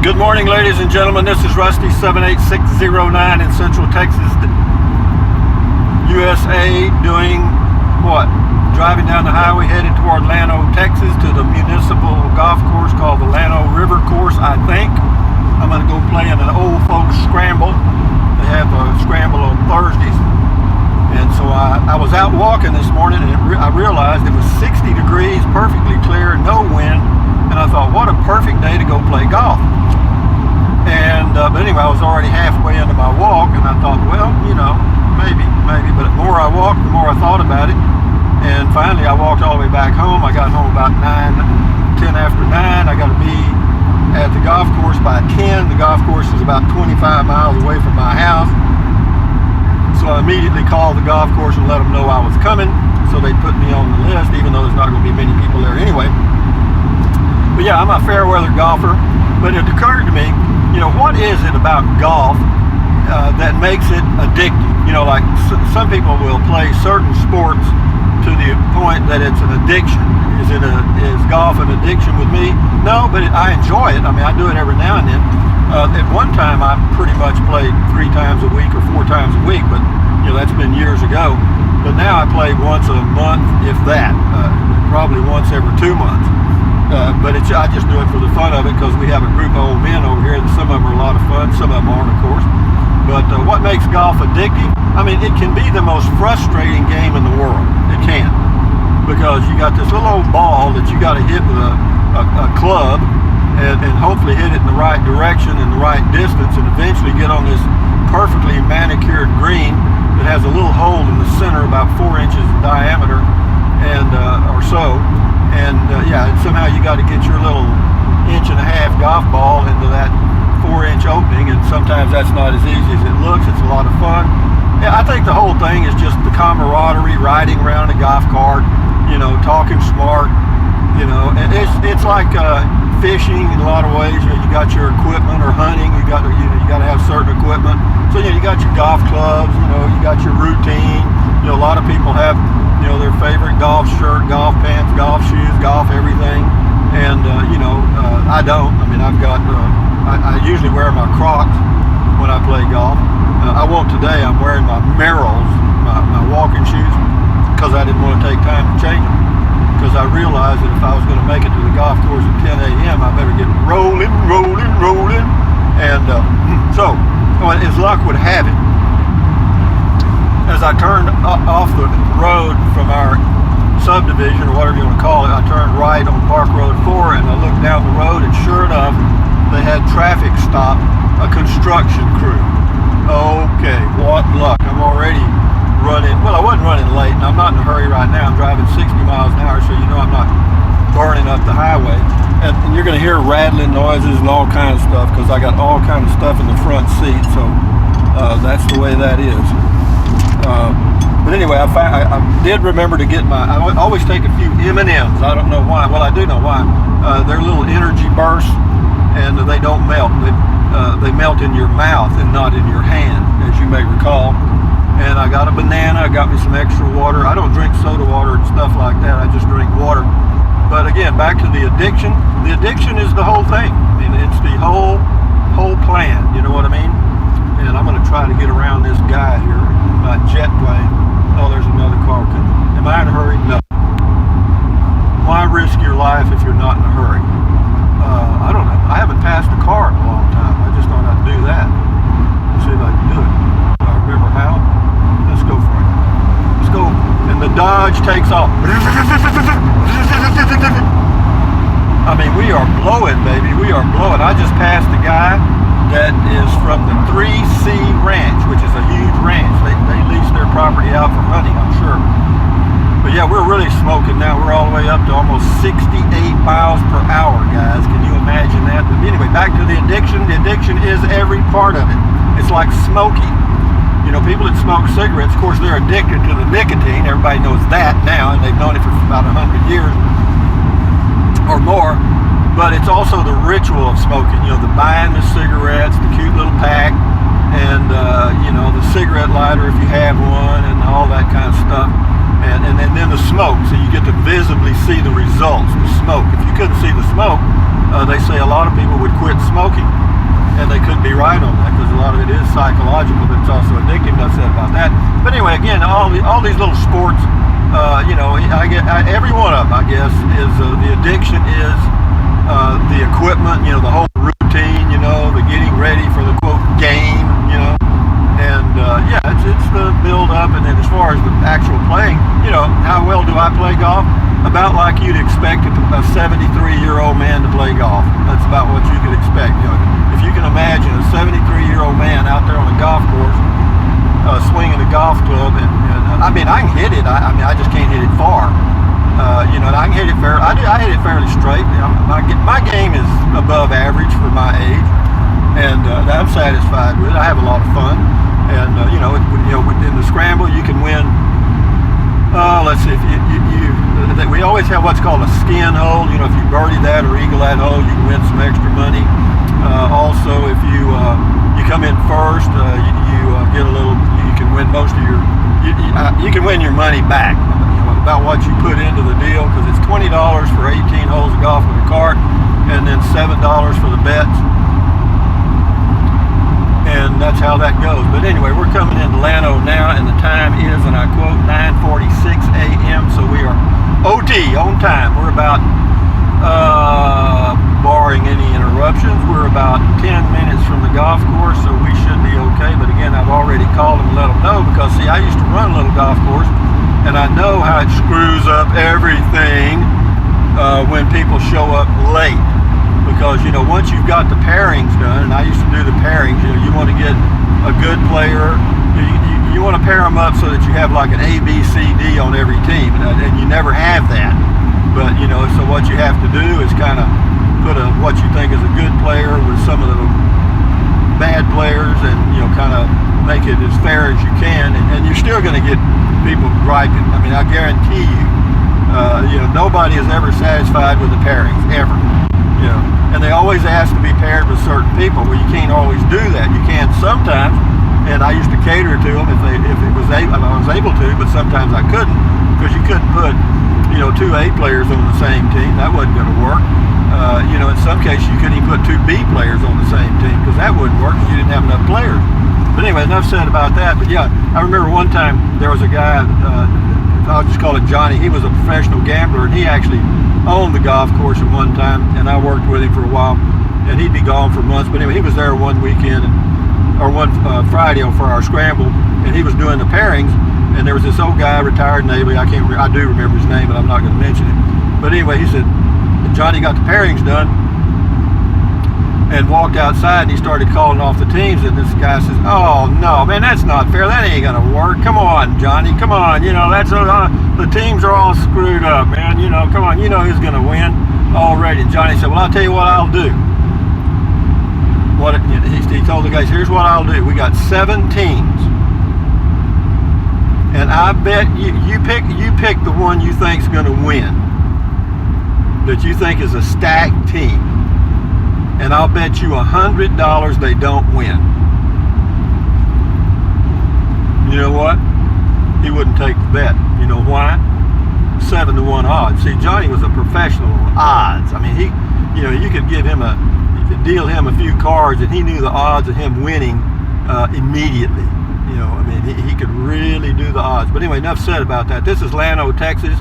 Good morning, ladies and gentlemen. This is Rusty 78609 in Central Texas, USA, doing what? Driving down the highway headed toward Llano, Texas, to the municipal golf course called the Llano River Course, I think. I'm going to go play in an old folks scramble. They have a scramble on Thursdays. And so I was out walking this morning, and I realized it was 60 degrees, perfectly clear, no wind. And I thought, what a perfect day to go play golf. And but anyway, I was already halfway into my walk, and I thought, well, you know, maybe. But the more I walked, the more I thought about it. And finally, I walked all the way back home. I got home about 10 after 9. I got to be at the golf course by 10. The golf course is about 25 miles away from my house. So I immediately called the golf course and let them know I was coming. So they put me on the list, even though there's not going to be many people there anyway. But yeah, I'm a fair weather golfer. But it occurred to me, you know, what is it about golf that makes it addictive? You know, like some people will play certain sports to the point that it's an addiction. Is golf an addiction with me? No, but I enjoy it. I mean, I do it every now and then. At one time, I pretty much played 3 times a week or 4 times a week, but you know, that's been years ago. But now I play once a month, if that, probably once every 2 months. But I just do it for the fun of it, because we have a group of old men over here, and some of them are a lot of fun, some of them aren't, of course. But what makes golf addictive? I mean, it can be the most frustrating game in the world. It can. Because you got this little old ball that you got to hit with a club, and hopefully hit it in the right direction and the right distance, and eventually get on this perfectly manicured green that has a little hole in the center about 4 inches in diameter, and or so. And yeah, somehow you got to get your little 1.5-inch golf ball into that 4-inch opening, and sometimes that's not as easy as it looks. It's a lot of fun. Yeah, I think the whole thing is just the camaraderie, riding around a golf cart, you know, talking smart, you know. And it's like fishing in a lot of ways. You know, you got your equipment, or hunting, you got to have certain equipment. So you know, you got your golf clubs, you know, you got your routine. You know, a lot of people have, you know, their favorite golf shirt, golf pants, golf shoes, golf everything. And you know, I don't. I mean, I've got I usually wear my Crocs when I play golf. I won't today. I'm wearing my Merrells, my walking shoes, because I didn't want to take time to change them, because I realized that if I was going to make it to the golf course at 10 a.m. I better get rolling. And so, as luck would have it, as I turned off the road from our subdivision, or whatever you want to call it, I turned right on Park Road 4, and I looked down the road, and sure enough, they had traffic stop, a construction crew. Okay, what luck. I'm already running, well, I wasn't running late, and I'm not in a hurry right now. I'm driving 60 miles an hour, so you know I'm not burning up the highway. And you're going to hear rattling noises and all kinds of stuff, because I got all kinds of stuff in the front seat, so that's the way that is. But anyway, I did remember to get I always take a few M&Ms. I don't know why. Well, I do know why. They're little energy bursts, and they don't melt. They melt in your mouth and not in your hand, as you may recall. And I got a banana. I got me some extra water. I don't drink soda water and stuff like that. I just drink water. But again, back to the addiction. The addiction is the whole thing. I mean, it's the whole plan. You know what I mean? And I'm going to try to get around this guy here in my jet plane. Oh, there's another car coming. Am I in a hurry? No. Why risk your life if you're not in a hurry? I don't know. I haven't passed a car in a long time. I just thought I'd do that. Let's see if I can do it. Do I remember how? Let's go for it. Let's go. And the Dodge takes off. I mean, we are blowing, baby. We are blowing. I just passed a guy that is from the 3C Ranch, which is a huge ranch. They lease their property out for hunting, I'm sure. But yeah, we're really smoking now. We're all the way up to almost 68 miles per hour, guys. Can you imagine that? But anyway, back to the addiction. The addiction is every part of it. It's like smoking. You know, people that smoke cigarettes, of course, they're addicted to the nicotine. Everybody knows that now, and they've known it for about 100 years or more. But it's also the ritual of smoking. You know, the buying the cigarettes, the cute little pack, and you know, the cigarette lighter if you have one, and all that kind of stuff. And then the smoke, so you get to visibly see the results, the smoke. If you couldn't see the smoke, they say a lot of people would quit smoking, and they could be right on that, because a lot of it is psychological, but it's also addictive. Enough said about that. But anyway, again, all these little sports, you know, every one of them, I guess, is the addiction is the equipment, you know, the whole routine, you know, the getting ready for the quote game, you know, and yeah, it's the build up. And then as far as the actual playing, you know, how well do I play golf? About like you'd expect a 73-year-old man to play golf. That's about what you could expect. You know, if you can imagine a 73-year-old man out there on a golf course swinging a golf club, and I mean, I can hit it. I mean, I just can't hit it far. You know, I can hit it I hit it fairly straight. You know, my game is above average for my age, and I'm satisfied with it. I have a lot of fun, and you know, in the scramble you can win. Let's see, if we always have what's called a skin hole. You know, if you birdie that or eagle that hole, you can win some extra money. Also, if you come in first, you get a little. You can win most of your. You can win your money back, you know, about what you put into the deal, because it's $20 for 18 holes of golf with a cart, and then $7 for the bets. And that's how that goes. But anyway, we're coming into Llano now, and the time is, and I quote, 9:46 a.m. So we are OT, on time. We're about, barring any interruptions, we're about 10 minutes from the golf course, so we should be okay. But again, I've already called them and let them know, because see, I used to run a little golf course, and I know how it screws up everything when people show up late. Because, you know, once you've got the pairings done, and I used to do the pairings, you know, you want to get a good player, you want to pair them up so that you have like an A, B, C, D on every team, and you never have that. But, you know, so what you have to do is kind of put what you think is a good player with some of the bad players, and, you know, kind of make it as fair as you can, and you're still going to get people griping. I mean, I guarantee you, you know, nobody is ever satisfied with the pairings, ever. You know, and they always ask to be paired with certain people. Well, you can't always do that. You can sometimes, and I used to cater to them if I was able to, but sometimes I couldn't, because you couldn't put, you know, 2 A players on the same team. That wasn't going to work. You know, in some cases you couldn't even put 2 B players on the same team, because that wouldn't work because you didn't have enough players. But anyway, enough said about that. But yeah, I remember one time there was a guy, I'll just call it Johnny. He was a professional gambler, and he actually owned the golf course at one time, and I worked with him for a while, and he'd be gone for months. But anyway, he was there one weekend, or one Friday for our scramble, and he was doing the pairings, and there was this old guy, retired Navy, I do remember his name, but I'm not going to mention it. But anyway, he said, Johnny got the pairings done, and walked outside, and he started calling off the teams, and this guy says, oh no, man, that's not fair, that ain't gonna work, come on, Johnny, come on, you know, that's the teams are all screwed up, man, you know, come on, you know who's gonna win already. And Johnny said, well, I'll tell you what I'll do. He told the guys, here's what I'll do. We got 7 teams, and I bet you pick the one you think's gonna win, that you think is a stacked team, and I'll bet you $100 they don't win. You know what? He wouldn't take the bet. You know why? 7-to-1 odds. See, Johnny was a professional on odds. I mean, you know, you could deal him a few cards, and he knew the odds of him winning immediately. You know, I mean, he could really do the odds. But anyway, enough said about that. This is Llano, Texas,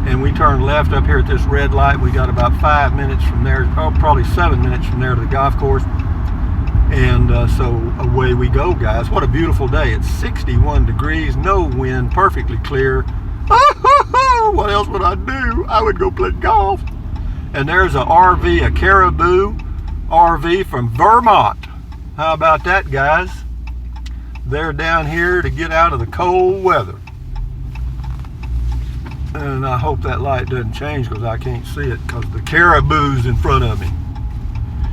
and we turn left up here at this red light. We got about 5 minutes from there, probably 7 minutes from there to the golf course. And so away we go, guys. What a beautiful day. It's 61 degrees, no wind, perfectly clear. What else would I do? I would go play golf. And there's a RV, a Caribou RV from Vermont. How about that, guys? They're down here to get out of the cold weather. And I hope that light doesn't change, because I can't see it, because the Caribou's in front of me.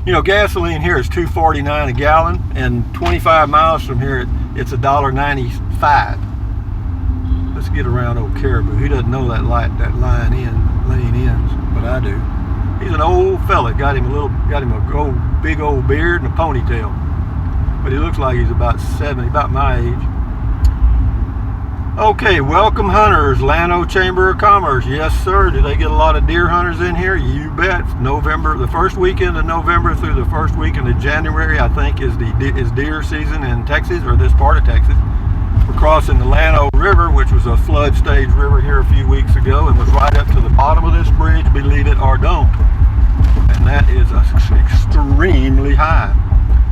You know, gasoline here is $2.49 a gallon, and 25 miles from here it's $1.95. Let's get around old Caribou. He doesn't know that lane ends, but I do. He's an old fella. Got him a big old beard and a ponytail, but he looks like he's about 70, about my age. Okay, welcome hunters, Llano Chamber of Commerce. Yes, sir. Do they get a lot of deer hunters in here? You bet. November, the first weekend of November through the first weekend of January, I think, is deer season in Texas, or this part of Texas. We're crossing the Llano River, which was a flood stage river here a few weeks ago, and was right up to the bottom of this bridge, believe it or don't. And that is extremely high.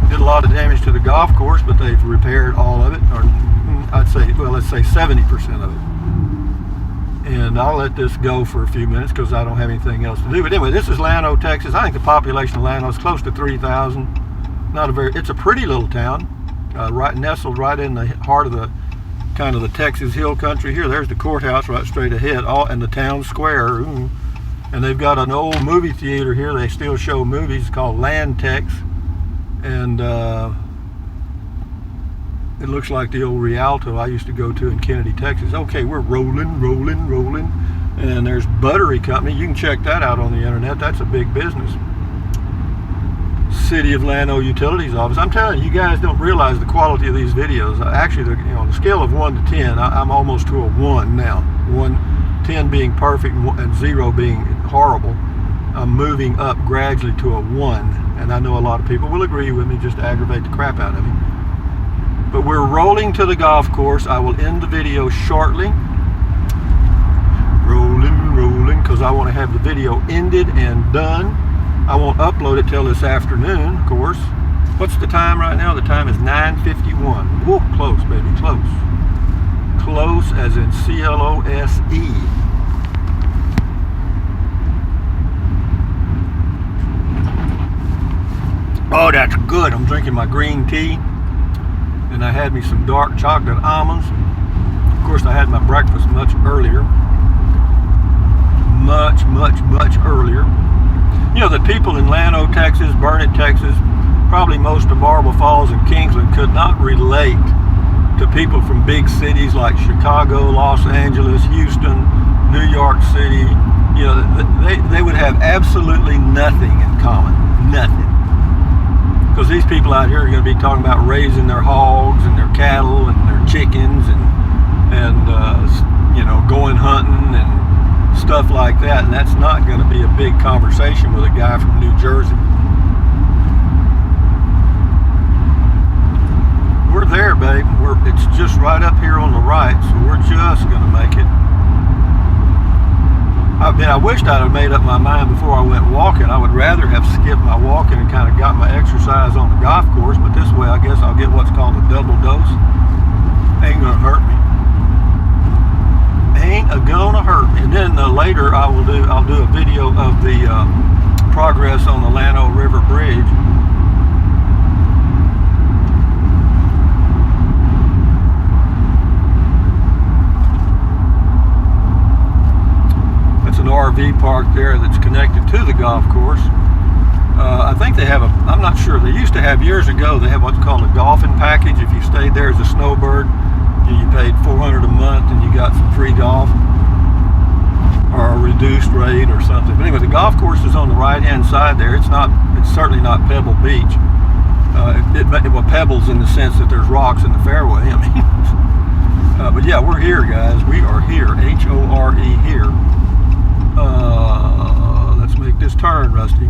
Did a lot of damage to the golf course, but they've repaired all of it, or I'd say, well, let's say 70% of it. And I'll let this go for a few minutes because I don't have anything else to do. But anyway, this is Llano, Texas. I think the population of Llano is close to 3,000. It's a pretty little town, nestled right in the heart of the kind of the Texas hill country here. There's the courthouse right straight ahead, and the town square. Ooh. And they've got an old movie theater here. They still show movies called Land Tex. And it looks like the old Rialto I used to go to in Kennedy, Texas. Okay, we're rolling. And there's Buttery Company. You can check that out on the internet. That's a big business. City of Llano Utilities Office. I'm telling you, you guys don't realize the quality of these videos. Actually, on the scale of 1 to 10, I'm almost to a 1 now. 10 being perfect and 0 being horrible. I'm moving up gradually to a 1. And I know a lot of people will agree with me, just to aggravate the crap out of me. But we're rolling to the golf course. I will end the video shortly. Rolling, because I want to have the video ended and done. I won't upload it till this afternoon, of course. What's the time right now? The time is 9:51. Woo, close, baby, close. Close as in C-L-O-S-E. Oh, that's good. I'm drinking my green tea. And I had me some dark chocolate almonds. Of course, I had my breakfast much earlier. Much earlier. You know, the people in Llano, Texas, Burnet, Texas, probably most of Marble Falls and Kingsland could not relate to people from big cities like Chicago, Los Angeles, Houston, New York City. You know, they would have absolutely nothing in common. Nothing. Because these people out here are going to be talking about raising their hogs and their cattle and their chickens and you know, going hunting and stuff like that. And that's not going to be a big conversation with a guy from New Jersey. We're there, babe. It's just right up here on the right, so we're just going to make it. I wished I'd have made up my mind before I went walking. I would rather have skipped my walking and kind of got my exercise on the golf course, but this way I guess I'll get what's called a double dose. Ain't gonna hurt me. Ain't gonna hurt me. And then later I'll do a video of the progress on the Llano River Bridge. RV park there that's connected to the golf course. I think they have I'm not sure, they used to have years ago, they have what's called a golfing package. If you stayed there as a snowbird, you paid $400 a month and you got some free golf or a reduced rate or something. But anyway, the golf course is on the right hand side there. It's certainly not Pebble Beach. Well, pebbles in the sense that there's rocks in the fairway. I mean, but yeah, we're here, guys. We are here, H-O-R-E, here. Let's make this turn, Rusty.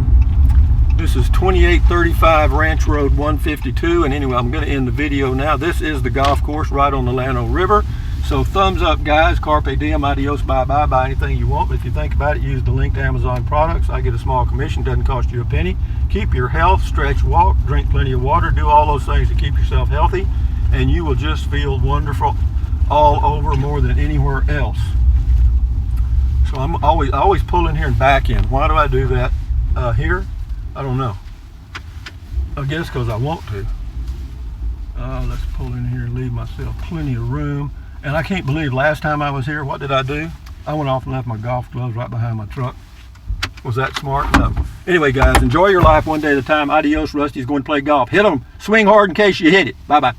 This is 2835 Ranch Road 152, and anyway, I'm going to end the video now. This is the golf course right on the Llano River. So thumbs up, guys. Carpe diem, adios, bye-bye. Buy anything you want, but if you think about it, use the link to Amazon products. I get a small commission, doesn't cost you a penny. Keep your health, stretch, walk, drink plenty of water, do all those things to keep yourself healthy, and you will just feel wonderful all over more than anywhere else. So I'm always pull in here and back in. Why do I do that here? I don't know. I guess because I want to. Let's pull in here and leave myself plenty of room. And I can't believe last time I was here, what did I do? I went off and left my golf gloves right behind my truck. Was that smart? No. Anyway, guys, enjoy your life one day at a time. Adios. Rusty's going to play golf. Hit them. Swing hard in case you hit it. Bye-bye.